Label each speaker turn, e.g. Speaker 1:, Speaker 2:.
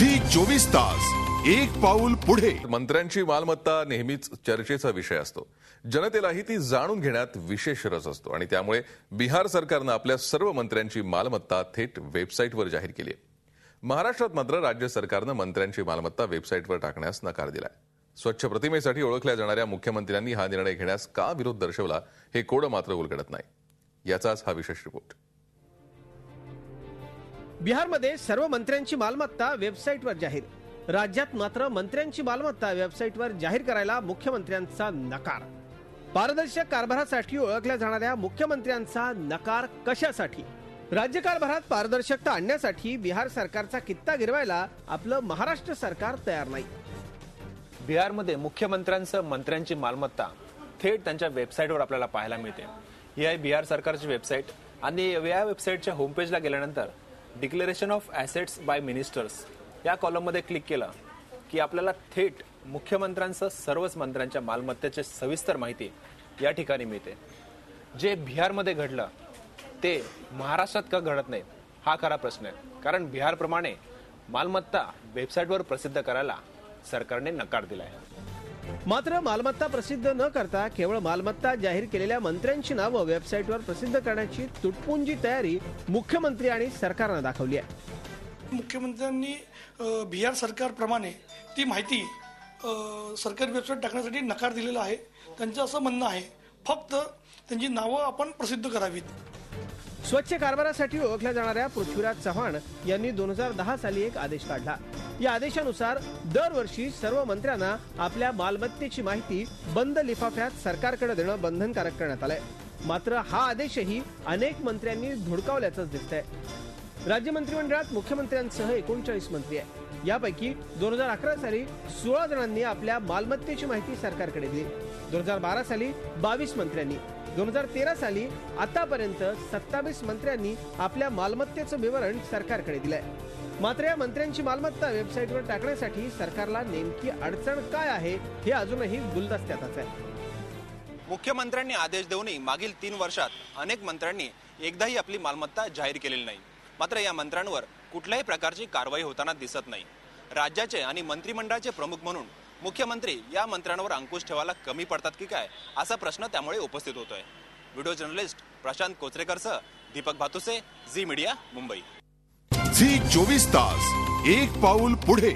Speaker 1: Zee 24 तास एक पाऊल पुढे।
Speaker 2: मंत्र्यांची मालमत्ता नेहमीच चर्चेचा विषय असतो। जनतेलाही ती जाणून घेण्यात विशेष रस असतो आणि त्यामुळे बिहार सरकारने आपल्या सर्व मंत्र्यांची मालमत्ता थेट वेबसाईटवर जाहीर केली आहे। महाराष्ट्रात मात्र राज्य सरकारने मंत्र्यांची मालमत्ता वेबसाईटवर टाकण्यास नकार दिलाय। स्वच्छ प्रतिमेसाठी ओळखल्या जाणाऱ्या मुख्यमंत्र्यांनी हा निर्णय घेण्यास का विरोध दर्शवला हे कोड मात्र उलगडत नाही। याचाच हा विशेष रिपोर्ट।
Speaker 3: बिहारमध्ये सर्व मंत्र्यांची मालमत्ता वेबसाईटवर जाहीर। राज्यात मात्र मंत्र्यांची मालमत्ता वेबसाईटवर जाहीर करायला मुख्यमंत्र्यांचा नकार। पारदर्शक कारभारासाठी ओळखल्या जाणाऱ्या मुख्यमंत्र्यांचा नकार कशासाठी? राज्य कारभारात पारदर्शकता आणण्यासाठी बिहार सरकारचा कित्ता गिरवायला आपलं महाराष्ट्र सरकार तयार नाही।
Speaker 4: बिहारमध्ये मुख्यमंत्र्यांचं मंत्र्यांची मालमत्ता थेट त्यांच्या वेबसाईटवर आपल्याला पाहायला मिळते। ही आहे बिहार सरकारची वेबसाईट आणि या वेबसाईटच्या होम पेजला गेल्यानंतर declaration of assets by ministers या कॉलममध्ये क्लिक केलं की आपल्याला थेट मुख्यमंत्र्यांसह सर्वच मंत्र्यांच्या मालमत्तेची सविस्तर माहिती या ठिकाणी मिळते। जे बिहारमध्ये घडलं ते महाराष्ट्रात का घडत नाही हा खरा प्रश्न आहे, कारण बिहारप्रमाणे मालमत्ता वेबसाईटवर प्रसिद्ध करायला सरकारने नकार दिलाय।
Speaker 3: मात्र मालमत्ता प्रसिद्ध न करता केवळ मालमत्ता जाहीर केलेल्या मंत्र्यांची नावं वेबसाईटवर प्रसिद्ध करण्याची तुटपुंजी तयारी मुख्यमंत्री आणि सरकारने दाखवली आहे।
Speaker 5: मुख्यमंत्र्यांनी बिहार सरकारप्रमाणे ती माहिती सरकारी वेबसाईट टाकण्यासाठी नकार दिलेला आहे। त्यांचं असं म्हणणं आहे फक्त त्यांची नावं आपण प्रसिद्ध करावीत।
Speaker 3: स्वच्छ कारभारासाठी ओळखल्या जाणाऱ्या पृथ्वीराज चव्हाण यांनी 2010 साली एक आदेश काढला। या आदेशानुसार दरवर्षी सर्व मंत्र्यांना आपल्या मालमत्तेची माहिती बंद लिफाफ्यात सरकारकडे देणं बंधनकारक करण्यात आलंय। मात्र हा आदेशही अनेक मंत्र्यांनी धुडकावल्याचंच दिसतंय। राज्य मंत्रिमंडळात मुख्यमंत्र्यांसह 39 मंत्री आहेत। यापैकी 2011 साली 16 जणांनी आपल्या मालमत्तेची माहिती सरकारकडे दिली। 2012 साली 22 मंत्र्यांनी, 2013 साली आतापर्यंत 27 मंत्र्यांनी आपल्या मालमत्तेचं विवरण सरकारकडे दिलंय। मात्र या मंत्र्यांची मालमत्ता वेबसाईटवर टाकण्यासाठी सरकारला नेमकी अडचण काय आहे हे अजूनही गुलदस्त्यातच आहे।
Speaker 6: मुख्यमंत्र्यांनी आदेश देऊनही मागील 3 वर्षात अनेक मंत्र्यांनी एकदाही आपली मालमत्ता जाहीर केलेली नाही। मात्र या मंत्र्यांवर कुठल्याही प्रकारची कारवाई होताना दिसत नाही। राज्याचे आणि मंत्रिमंडळाचे प्रमुख म्हणून मुख्यमंत्री या मंत्र्यांवर अंकुश ठेवायला कमी पडतात की काय असा प्रश्न त्यामुळे उपस्थित होतोय। व्हिडिओ जर्नलिस्ट प्रशांत कोचरेकरसह Deepak Bhatuse, Zee media, Mumbai.
Speaker 1: Zee 24 तास एक पाऊल पुढे।